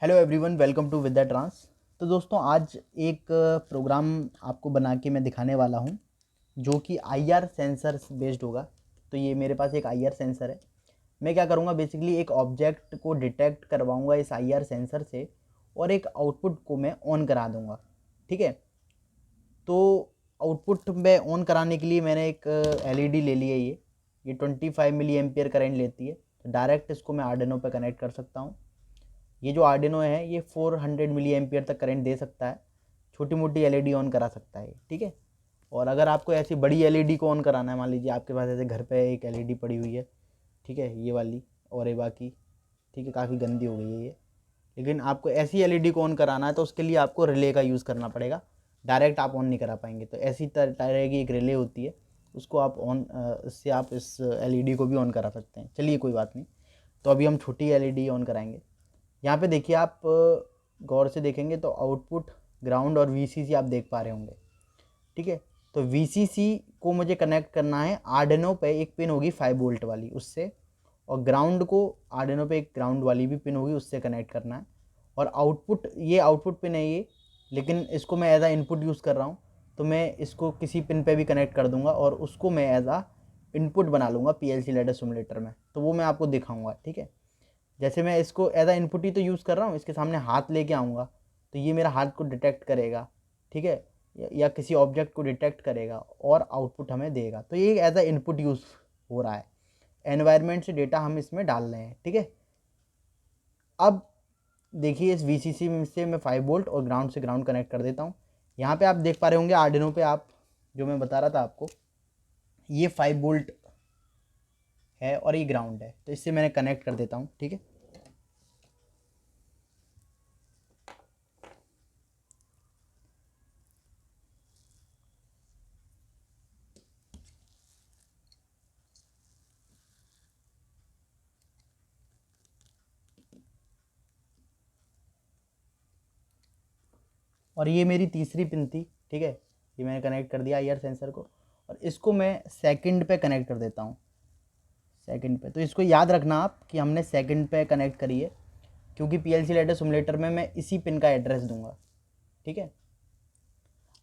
Hello everyone, welcome to with the trance. तो दोस्तों, आज एक प्रोग्राम आपको बना के मैं दिखाने वाला हूँ जो कि आईआर सेंसर बेस्ड होगा। तो ये मेरे पास एक आईआर सेंसर है। मैं क्या करूँगा, बेसिकली एक ऑब्जेक्ट को डिटेक्ट करवाऊँगा इस आईआर सेंसर से और एक आउटपुट को मैं ऑन करा दूँगा। ठीक है, तो आउटपुट में ऑन कराने के लिए मैंने एक एलईडी ले ली है। ये 25 मिली एम्पियर करेंट लेती है। तो डायरेक्ट इसको मैं आर्डिनो पे कनेक्ट कर सकता हूँ। ये जो आर्डिनो है ये 400 मिली एम्पियर तक करंट दे सकता है। छोटी मोटी एलईडी ऑन करा सकता है, ठीक है। और अगर आपको ऐसी बड़ी एलईडी को ऑन कराना है, मान लीजिए आपके पास ऐसे घर पे एक एलईडी पड़ी हुई है, ठीक है, ये वाली और ये बाकी, ठीक है, काफ़ी गंदी हो गई है ये। लेकिन आपको ऐसी एलईडी को ऑन कराना है तो उसके लिए आपको रिले का यूज़ करना पड़ेगा। डायरेक्ट आप ऑन नहीं करा पाएंगे। तो ऐसी तरह की एक रिले होती है, उसको आप ऑन, इससे आप इस एलईडी को भी ऑन करा सकते हैं। चलिए, कोई बात नहीं। तो अभी हम छोटी एलईडी ऑन कराएंगे। यहाँ पे देखिए, आप गौर से देखेंगे तो आउटपुट, ग्राउंड और वीसीसी आप देख पा रहे होंगे, ठीक है। तो वीसीसी को मुझे कनेक्ट करना है आर्डिनो पे, एक पिन होगी 5 वोल्ट वाली, उससे। और ग्राउंड को आर्डिनो पे एक ग्राउंड वाली भी पिन होगी, उससे कनेक्ट करना है। और आउटपुट, ये आउटपुट पिन है ये, लेकिन इसको मैं एज आ इनपुट यूज़ कर रहा हूँ। तो मैं इसको किसी पिन पे भी कनेक्ट कर दूंगा और उसको मैं एज आ इनपुट बना लूँगा पीएलसी लैडर सिमुलेटर में। तो वो मैं आपको दिखाऊंगा, ठीक है। जैसे मैं इसको एज आ इनपुट ही तो यूज़ कर रहा हूँ, इसके सामने हाथ लेके आऊँगा तो ये मेरा हाथ को डिटेक्ट करेगा, ठीक है, या किसी ऑब्जेक्ट को डिटेक्ट करेगा और आउटपुट हमें देगा। तो ये एज आ इनपुट यूज़ हो रहा है। एनवायरनमेंट से डेटा हम इसमें डाल रहे हैं, ठीक है। अब देखिए, इस वीसीसी से मैं 5 वोल्ट और ग्राउंड से ग्राउंड कनेक्ट कर देता हूँ। यहाँ पे आप देख पा रहे होंगे आर्डिनो पे, आप जो मैं बता रहा था आपको, ये 5 वोल्ट है और ये ग्राउंड है। तो इससे मैंने कनेक्ट कर देता हूँ, ठीक है। और ये मेरी तीसरी पिन थी, ठीक है। ये मैंने कनेक्ट कर दिया आईआर सेंसर को और इसको मैं सेकंड पे कनेक्ट कर देता हूँ, सेकंड पे। तो इसको याद रखना आप कि हमने सेकंड पे कनेक्ट करी है, क्योंकि पीएलसी लैडर सिमुलेटर में मैं इसी पिन का एड्रेस दूंगा, ठीक है।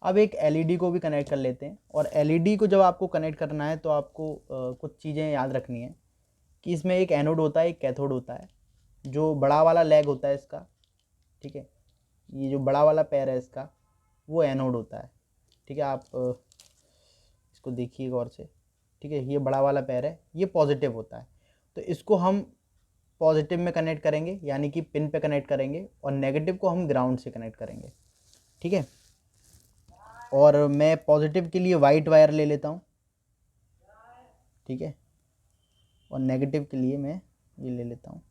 अब एक एलईडी को भी कनेक्ट कर लेते हैं। और एलईडी को जब आपको कनेक्ट करना है तो आपको कुछ चीज़ें याद रखनी है कि इसमें एक एनोड होता है, एक कैथोड होता है। जो बड़ा वाला लेग होता है इसका, ठीक है, ये जो बड़ा वाला पैर है इसका, वो एनोड होता है, ठीक है। आप इसको देखिए गौर से, ठीक है। ये बड़ा वाला पैर है, ये पॉजिटिव होता है। तो इसको हम पॉजिटिव में कनेक्ट करेंगे, यानी कि पिन पे कनेक्ट करेंगे, और नेगेटिव को हम ग्राउंड से कनेक्ट करेंगे, ठीक है। और मैं पॉजिटिव के लिए वाइट वायर ले लेता हूँ, ठीक है, और नेगेटिव के लिए मैं ये ले लेता हूँ।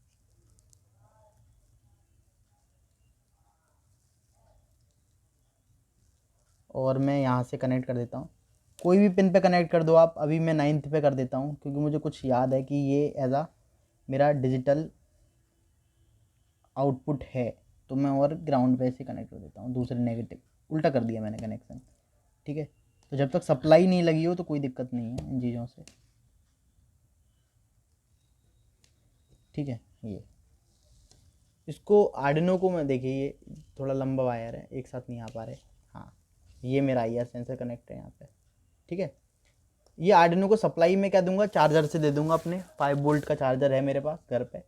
और मैं यहाँ से कनेक्ट कर देता हूँ। कोई भी पिन पे कनेक्ट कर दो आप। अभी मैं 9th पे कर देता हूँ, क्योंकि मुझे कुछ याद है कि ये एज आ मेरा डिजिटल आउटपुट है। तो मैं और ग्राउंड पे से कनेक्ट कर देता हूँ, दूसरे नेगेटिव। उल्टा कर दिया मैंने कनेक्शन, ठीक है। तो जब तक सप्लाई नहीं लगी हो तो कोई दिक्कत नहीं है इन चीज़ों से, ठीक है। ये इसको आर्डिनो को मैं, देखिए ये थोड़ा लंबा वायर है, एक साथ नहीं आ पा रहे। हाँ, ये मेरा आईआर सेंसर कनेक्ट है यहाँ पे, ठीक है। ये आर्डिनो को सप्लाई में क्या दूंगा, चार्जर से दे दूंगा अपने। 5 वोल्ट का चार्जर है मेरे पास घर पे।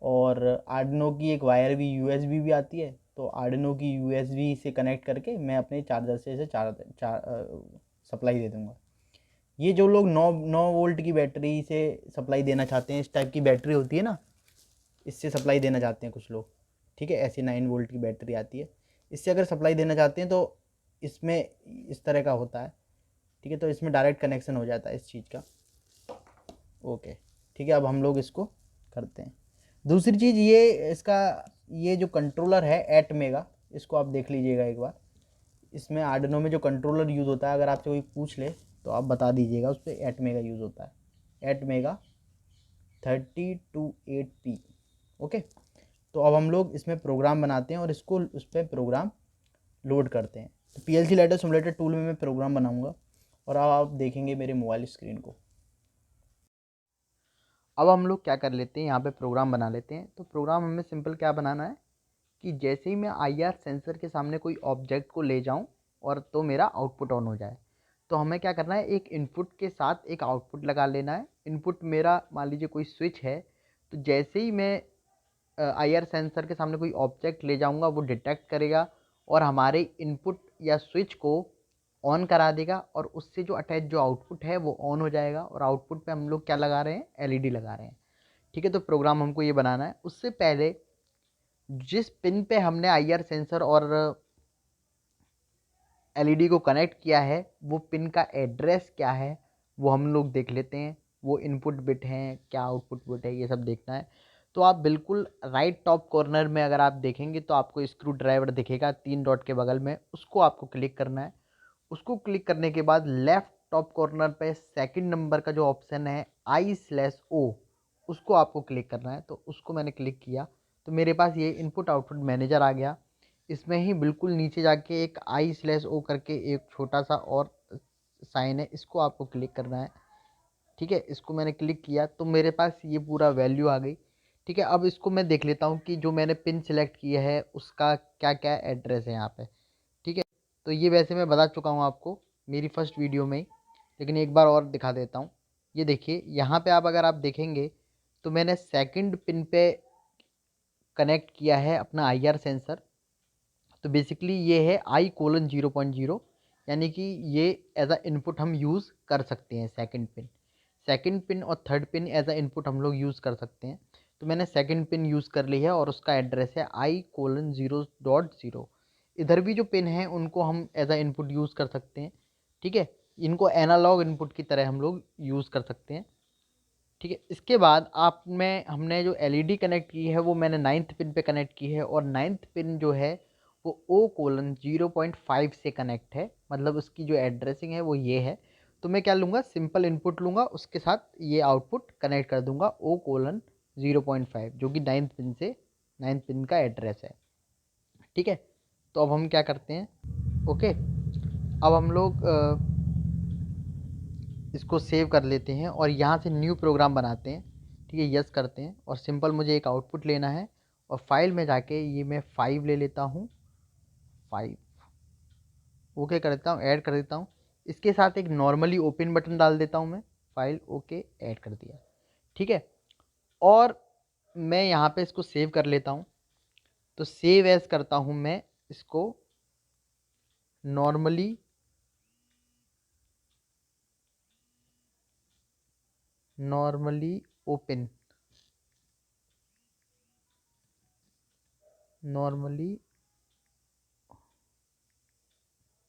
और आर्डिनो की एक वायर भी, यूएसबी भी आती है। तो आर्डिनो की यूएसबी से कनेक्ट करके मैं अपने चार्जर से इसे सप्लाई दे दूंगा। ये जो लोग 9 वोल्ट की बैटरी से सप्लाई देना चाहते हैं, इस टाइप की बैटरी होती है ना, इससे सप्लाई देना चाहते हैं कुछ लोग, ठीक है। ऐसी 9 वोल्ट की बैटरी आती है, इससे अगर सप्लाई देना चाहते हैं तो इसमें इस तरह का होता है, ठीक है। तो इसमें डायरेक्ट कनेक्शन हो जाता है इस चीज़ का, ओके, ठीक है। अब हम लोग इसको करते हैं। दूसरी चीज़, ये इसका, ये जो कंट्रोलर है एटमेगा, इसको आप देख लीजिएगा एक बार। इसमें आर्डिनो में जो कंट्रोलर यूज़ होता है, अगर आपसे कोई पूछ ले तो आप बता दीजिएगा, उस पर एटमेगा यूज़ होता है, एटमेगा 32 8P, ओके। तो अब हम लोग इसमें प्रोग्राम बनाते हैं और इसको उस पर प्रोग्राम लोड करते हैं। तो पीएलसी लैडर सिमुलेटर टूल में मैं प्रोग्राम बनाऊंगा और अब आप देखेंगे मेरे मोबाइल स्क्रीन को। अब हम लोग क्या कर लेते हैं, यहाँ पे प्रोग्राम बना लेते हैं। तो प्रोग्राम हमें सिंपल क्या बनाना है कि जैसे ही मैं IR सेंसर के सामने कोई ऑब्जेक्ट को ले जाऊं और तो मेरा आउटपुट ऑन हो जाए। तो हमें क्या करना है, एक इनपुट के साथ एक आउटपुट लगा लेना है। इनपुट मेरा मान लीजिए कोई स्विच है, तो जैसे ही मैं IR सेंसर के सामने कोई ऑब्जेक्ट ले जाऊंगा वो डिटेक्ट करेगा और हमारे इनपुट या स्विच को ऑन करा देगा और उससे जो अटैच जो आउटपुट है वो ऑन हो जाएगा। और आउटपुट पे हम लोग क्या लगा रहे हैं, LED लगा रहे हैं। ठीक है, तो प्रोग्राम हमको ये बनाना है। उससे पहले जिस पिन पे हमने IR सेंसर और LED को कनेक्ट किया है वो पिन का एड्रेस क्या है वो हम लोग देख लेते हैं। वो इनपुट बिट हैं क्या, आउटपुट बिट है, ये सब देखना है। तो आप बिल्कुल राइट टॉप कॉर्नर में अगर आप देखेंगे तो आपको स्क्रू ड्राइवर दिखेगा 3 डॉट के बगल में, उसको आपको क्लिक करना है। उसको क्लिक करने के बाद लेफ्ट टॉप कॉर्नर पे सेकंड नंबर का जो ऑप्शन है I/O, उसको आपको क्लिक करना है। तो उसको मैंने क्लिक किया तो मेरे पास ये इनपुट आउटपुट मैनेजर आ गया। इसमें ही बिल्कुल नीचे जाके एक I/O करके एक छोटा सा और साइन है, इसको आपको क्लिक करना है। ठीक है, इसको मैंने क्लिक किया तो मेरे पास ये पूरा वैल्यू आ गई। ठीक है, अब इसको मैं देख लेता हूँ कि जो मैंने पिन सिलेक्ट किया है उसका क्या क्या एड्रेस है यहाँ पे। ठीक है, तो ये वैसे मैं बता चुका हूँ आपको मेरी फर्स्ट वीडियो में ही, लेकिन एक बार और दिखा देता हूँ। ये देखिए यहाँ पे आप अगर आप देखेंगे तो मैंने सेकंड पिन पे कनेक्ट किया है अपना IR सेंसर। तो बेसिकली ये है I:0.0, यानी कि ये एज अ इनपुट हम यूज़ कर सकते हैं। सेकंड पिन और third pin as a input हम लोग यूज़ कर सकते हैं। तो मैंने सेकंड पिन यूज़ कर ली है और उसका एड्रेस है I:0.0। इधर भी जो पिन है उनको हम एज अ इनपुट यूज़ कर सकते हैं। ठीक है, इनको एनालॉग इनपुट की तरह हम लोग यूज़ कर सकते हैं। ठीक है, इसके बाद आप में हमने जो LED कनेक्ट की है वो मैंने 9th पिन पे कनेक्ट की है और 9th पिन जो है वो O:0.5 से कनेक्ट है, मतलब उसकी जो एड्रेसिंग है वो ये है। तो मैं क्या लूँगा, सिंपल इनपुट लूँगा, उसके साथ ये आउटपुट कनेक्ट कर दूँगा O:0.5, जो कि 9th पिन का एड्रेस है। ठीक है, तो अब हम क्या करते हैं, ओके, अब हम लोग इसको सेव कर लेते हैं और यहाँ से न्यू प्रोग्राम बनाते हैं। ठीक है, यस करते हैं और सिंपल मुझे एक आउटपुट लेना है और फाइल में जाके ये मैं 5 ले लेता हूँ, 5 ओके कर देता हूँ, ऐड कर देता हूँ। इसके साथ एक नॉर्मली ओपन बटन डाल देता हूँ मैं, फाइल ओके ऐड कर दिया। ठीक है, और मैं यहाँ पे इसको सेव कर लेता हूँ। तो सेव एज करता हूँ मैं इसको normally open, normally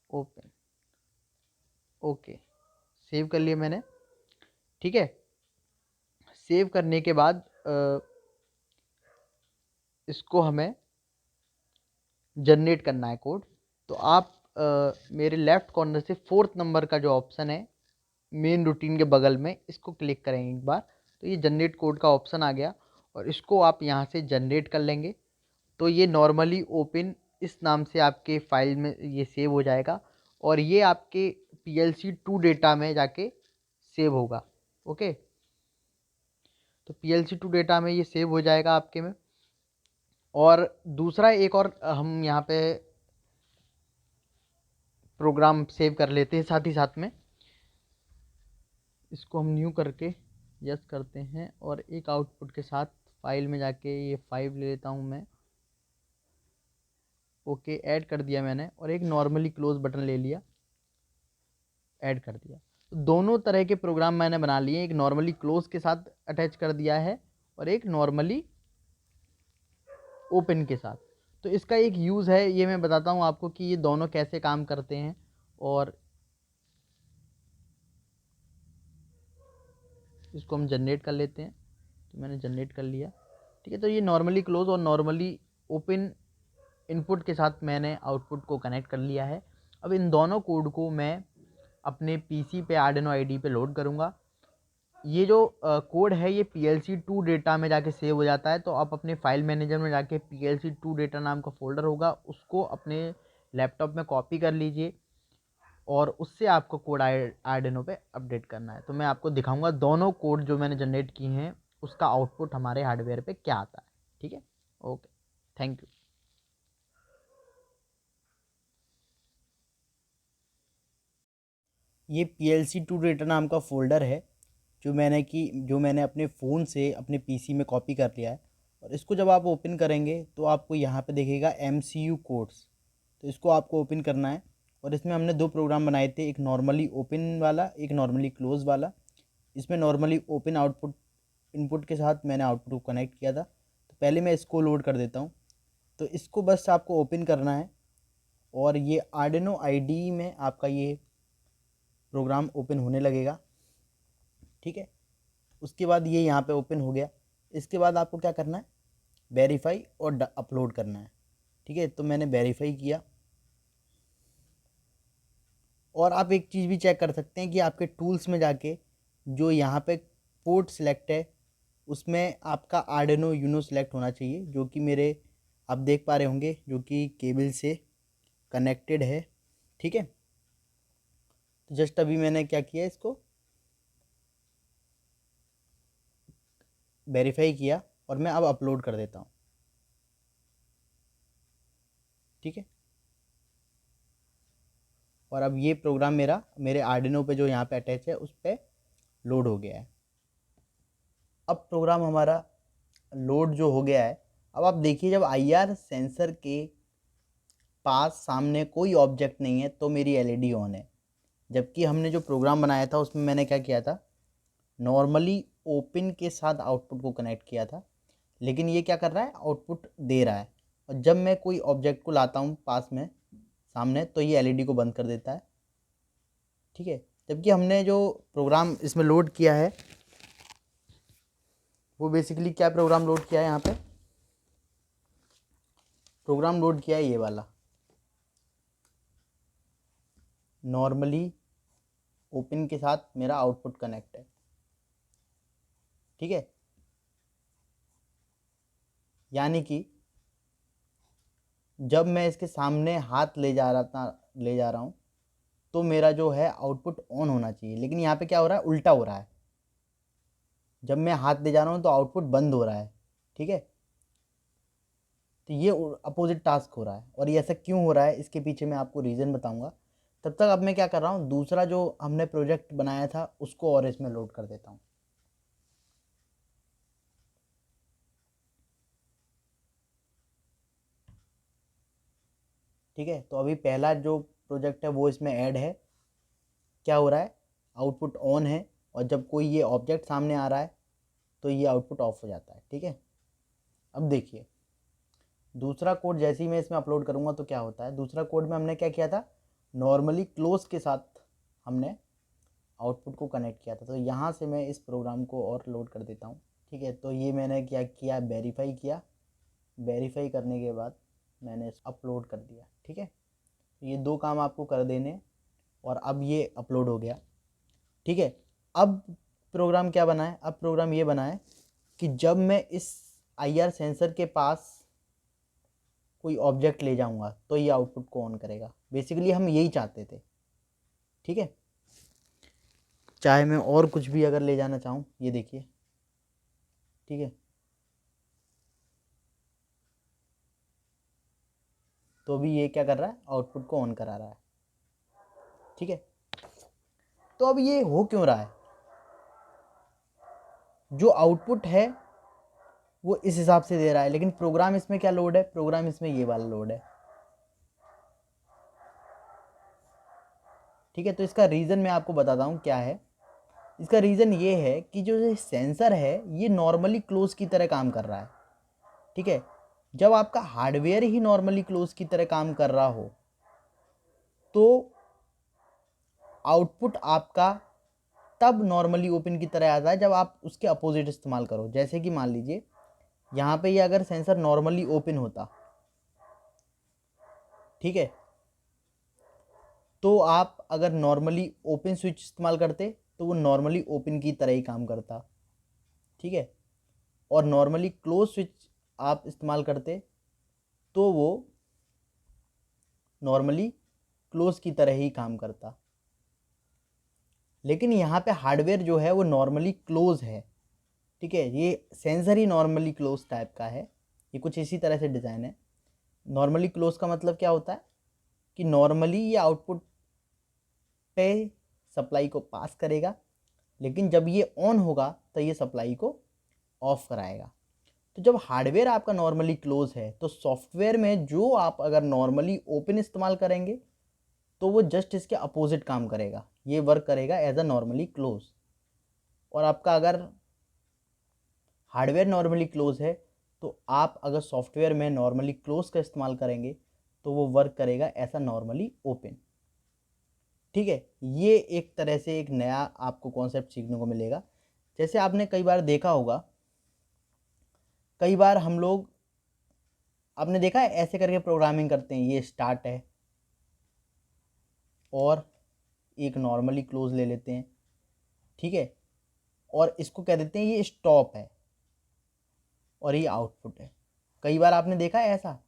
open, okay save कर लिया मैंने। ठीक है, सेव करने के बाद इसको हमें जनरेट करना है कोड। तो आप मेरे लेफ्ट कॉर्नर से 4th नंबर का जो ऑप्शन है मेन रूटीन के बगल में, इसको क्लिक करेंगे एक बार तो ये जनरेट कोड का ऑप्शन आ गया और इसको आप यहाँ से जनरेट कर लेंगे। तो ये नॉर्मली ओपन इस नाम से आपके फाइल में ये सेव हो जाएगा और ये आपके PLC2 डेटा में जाके सेव होगा। ओके, तो PLC2 डेटा में ये सेव हो जाएगा आपके में। और दूसरा एक और हम यहाँ पे प्रोग्राम सेव कर लेते हैं साथ ही साथ में। इसको हम न्यू करके यस करते हैं और एक आउटपुट के साथ फाइल में जाके ये 5 ले लेता हूँ मैं, ओके ऐड कर दिया मैंने और एक नॉर्मली क्लोज बटन ले लिया, ऐड कर दिया। तो दोनों तरह के प्रोग्राम मैंने बना लिए, एक नॉर्मली क्लोज के साथ अटैच कर दिया है और एक नॉर्मली ओपन के साथ। तो इसका एक यूज़ है, ये मैं बताता हूँ आपको कि ये दोनों कैसे काम करते हैं। और इसको हम जनरेट कर लेते हैं, तो मैंने जनरेट कर लिया। ठीक है, तो ये नॉर्मली क्लोज और नॉर्मली ओपन इनपुट के साथ मैंने आउटपुट को कनेक्ट कर लिया है। अब इन दोनों कोड को मैं अपने पीसी पे आर्डिनो आईडी पे लोड करूँगा। ये जो कोड है ये PLC2 डेटा में जाके सेव हो जाता है। तो आप अपने फाइल मैनेजर में जाके PLC2 डेटा नाम का फोल्डर होगा, उसको अपने लैपटॉप में कॉपी कर लीजिए और उससे आपको कोड आर्डिनो पे अपडेट करना है। तो मैं आपको दिखाऊंगा दोनों कोड जो मैंने जनरेट किए हैं उसका आउटपुट हमारे हार्डवेयर पे क्या आता है। ठीक है, ओके, थैंक यू। ये PLC2 डेटा नाम का फ़ोल्डर है जो मैंने अपने फ़ोन से अपने पीसी में कॉपी कर लिया है। और इसको जब आप ओपन करेंगे तो आपको यहाँ पे दिखेगा MCU कोड्स। तो इसको आपको ओपन करना है। और इसमें हमने दो प्रोग्राम बनाए थे, एक नॉर्मली ओपन वाला, एक नॉर्मली क्लोज़ वाला। इसमें नॉर्मली ओपन आउटपुट इनपुट के साथ मैंने आउटपुट को कनेक्ट किया था। तो पहले मैं इसको लोड कर देता हूँ। तो इसको बस आपको ओपन करना है और ये आर्डिनो IDE में आपका ये प्रोग्राम ओपन होने लगेगा। ठीक है, उसके बाद ये यहाँ पे ओपन हो गया। इसके बाद आपको क्या करना है, वेरीफाई और अपलोड करना है। ठीक है, तो मैंने वेरीफाई किया। और आप एक चीज़ भी चेक कर सकते हैं कि आपके टूल्स में जाके जो यहाँ पे पोर्ट सिलेक्ट है उसमें आपका आर्डिनो यूनो सिलेक्ट होना चाहिए, जो कि मेरे आप देख पा रहे होंगे जो कि केबल से कनेक्टेड है। ठीक है, तो जस्ट अभी मैंने क्या किया, इसको वेरीफाई किया और मैं अब अपलोड कर देता हूँ। ठीक है, और अब ये प्रोग्राम मेरे आर्डिनो पे जो यहाँ पे अटैच है उस पर लोड हो गया है। अब प्रोग्राम हमारा लोड जो हो गया है, अब आप देखिए जब IR सेंसर के पास सामने कोई ऑब्जेक्ट नहीं है तो मेरी LED ऑन है। जबकि हमने जो प्रोग्राम बनाया था उसमें मैंने क्या किया था, नॉर्मली ओपन के साथ आउटपुट को कनेक्ट किया था। लेकिन ये क्या कर रहा है, आउटपुट दे रहा है। और जब मैं कोई ऑब्जेक्ट को लाता हूँ पास में सामने तो ये LED को बंद कर देता है। ठीक है, जबकि हमने जो प्रोग्राम इसमें लोड किया है वो बेसिकली क्या प्रोग्राम लोड किया है, यहाँ पे प्रोग्राम लोड किया है ये वाला, नॉर्मली ओपन के साथ मेरा आउटपुट कनेक्ट है। ठीक है, यानी कि जब मैं इसके सामने हाथ ले जा रहा हूँ तो मेरा जो है आउटपुट ऑन होना चाहिए। लेकिन यहाँ पे क्या हो रहा है, उल्टा हो रहा है। जब मैं हाथ ले जा रहा हूँ तो आउटपुट बंद हो रहा है। ठीक है, तो ये अपोजिट टास्क हो रहा है। और ये ऐसा क्यों हो रहा है, इसके पीछे मैं आपको रीज़न बताऊंगा। तब तक अब मैं क्या कर रहा हूँ, दूसरा जो हमने प्रोजेक्ट बनाया था उसको और इसमें लोड कर देता हूँ। ठीक है, तो अभी पहला जो प्रोजेक्ट है वो इसमें ऐड है। क्या हो रहा है, आउटपुट ऑन है और जब कोई ये ऑब्जेक्ट सामने आ रहा है तो ये आउटपुट ऑफ हो जाता है। ठीक है, अब देखिए दूसरा कोड जैसे ही मैं इसमें अपलोड करूँगा तो क्या होता है, दूसरा कोड में हमने क्या किया था, नॉर्मली क्लोज के साथ हमने आउटपुट को कनेक्ट किया था। तो यहाँ से मैं इस प्रोग्राम को और लोड कर देता हूँ। ठीक है, तो ये मैंने क्या किया, वेरीफाई किया। वेरीफाई करने के बाद मैंने अपलोड कर दिया। ठीक है, ये दो काम आपको कर देने और अब ये अपलोड हो गया। ठीक है, अब प्रोग्राम क्या बना है, अब प्रोग्राम ये बना है कि जब मैं इस IR सेंसर के पास कोई ऑब्जेक्ट ले जाऊंगा तो ये आउटपुट को ऑन करेगा। बेसिकली हम यही चाहते थे। ठीक है, चाहे मैं और कुछ भी अगर ले जाना चाहूँ, ये देखिए। ठीक है, तो भी ये क्या कर रहा है, आउटपुट को ऑन करा रहा है। ठीक है, तो अब ये हो क्यों रहा है, जो आउटपुट है वो इस हिसाब से दे रहा है लेकिन प्रोग्राम इसमें क्या लोड है, प्रोग्राम इसमें ये वाला लोड है। ठीक है, तो इसका रीज़न मैं आपको बताता हूँ क्या है। इसका रीज़न ये है कि जो ये सेंसर है ये नॉर्मली क्लोज की तरह काम कर रहा है। ठीक है, जब आपका हार्डवेयर ही नॉर्मली क्लोज की तरह काम कर रहा हो तो आउटपुट आपका तब नॉर्मली ओपन की तरह आता है जब आप उसके अपोजिट इस्तेमाल करो। जैसे कि मान लीजिए यहाँ पे ये अगर सेंसर नॉर्मली ओपन होता, ठीक है, तो आप अगर नॉर्मली ओपन स्विच इस्तेमाल करते तो वो नॉर्मली ओपन की तरह ही काम करता। ठीक है, और नॉर्मली क्लोज स्विच आप इस्तेमाल करते तो वो नॉर्मली क्लोज की तरह ही काम करता। लेकिन यहाँ पे हार्डवेयर जो है वो नॉर्मली क्लोज है। ठीक है, ये सेंसर ही नॉर्मली क्लोज टाइप का है। ये कुछ इसी तरह से डिज़ाइन है। नॉर्मली क्लोज का मतलब क्या होता है कि नॉर्मली ये आउटपुट पे सप्लाई को पास करेगा, लेकिन जब ये ऑन होगा तो ये सप्लाई को ऑफ कराएगा। तो जब हार्डवेयर आपका नॉर्मली क्लोज है तो सॉफ्टवेयर में जो आप अगर नॉर्मली ओपन इस्तेमाल करेंगे तो वो जस्ट इसके अपोजिट काम करेगा, ये वर्क करेगा एज अ नॉर्मली क्लोज। और आपका अगर हार्डवेयर नॉर्मली क्लोज है तो आप अगर सॉफ्टवेयर में नॉर्मली क्लोज का इस्तेमाल करेंगे तो वो वर्क करेगा ऐसा नॉर्मली ओपन। ठीक है, ये एक तरह से एक नया आपको कॉन्सेप्ट सीखने को मिलेगा। जैसे आपने कई बार देखा होगा, कई बार हम लोग, आपने देखा है ऐसे करके प्रोग्रामिंग करते हैं, ये स्टार्ट है और एक नॉर्मली क्लोज ले लेते हैं, ठीक है, और इसको कह देते हैं ये स्टॉप है और ये आउटपुट है। कई बार आपने देखा है ऐसा,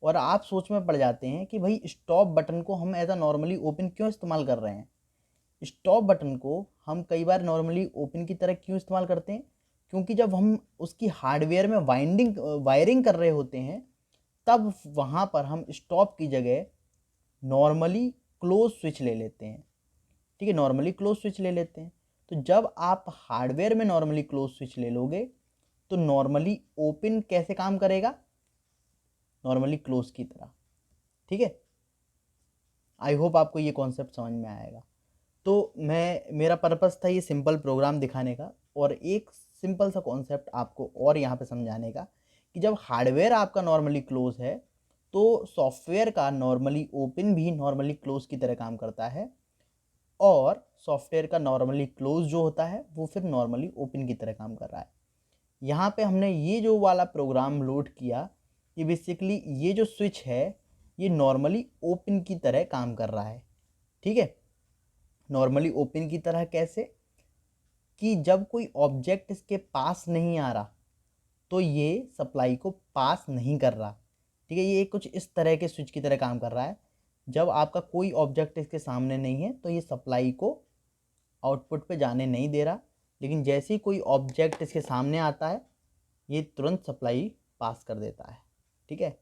और आप सोच में पड़ जाते हैं कि भाई स्टॉप बटन को हम एज अ नॉर्मली ओपन क्यों इस्तेमाल कर रहे हैं। स्टॉप बटन को हम कई बार नॉर्मली ओपन की तरह क्यों इस्तेमाल करते हैं, क्योंकि जब हम उसकी हार्डवेयर में वायरिंग कर रहे होते हैं तब वहाँ पर हम स्टॉप की जगह नॉर्मली क्लोज स्विच ले लेते हैं। ठीक है, नॉर्मली क्लोज स्विच ले लेते हैं। तो जब आप हार्डवेयर में नॉर्मली क्लोज स्विच ले लोगे तो नॉर्मली ओपन कैसे काम करेगा, नॉर्मली क्लोज की तरह। ठीक है, आई होप आपको ये कॉन्सेप्ट समझ में आएगा। तो मेरा पर्पस था ये सिंपल प्रोग्राम दिखाने का और एक सिंपल सा कॉन्सेप्ट आपको और यहाँ पे समझाने का कि जब हार्डवेयर आपका नॉर्मली क्लोज है तो सॉफ्टवेयर का नॉर्मली ओपन भी नॉर्मली क्लोज की तरह काम करता है, और सॉफ्टवेयर का नॉर्मली क्लोज जो होता है वो फिर नॉर्मली ओपन की तरह काम कर रहा है। यहाँ पे हमने ये जो वाला प्रोग्राम लोड किया, ये बेसिकली ये जो स्विच है ये नॉर्मली ओपन की तरह काम कर रहा है। ठीक है, नॉर्मली ओपन की तरह कैसे, कि जब कोई ऑब्जेक्ट इसके पास नहीं आ रहा तो ये सप्लाई को पास नहीं कर रहा। ठीक है, ये कुछ इस तरह के स्विच की तरह काम कर रहा है। जब आपका कोई ऑब्जेक्ट इसके सामने नहीं है तो ये सप्लाई को आउटपुट पे जाने नहीं दे रहा, लेकिन जैसे ही कोई ऑब्जेक्ट इसके सामने आता है ये तुरंत सप्लाई पास कर देता है। ठीक है,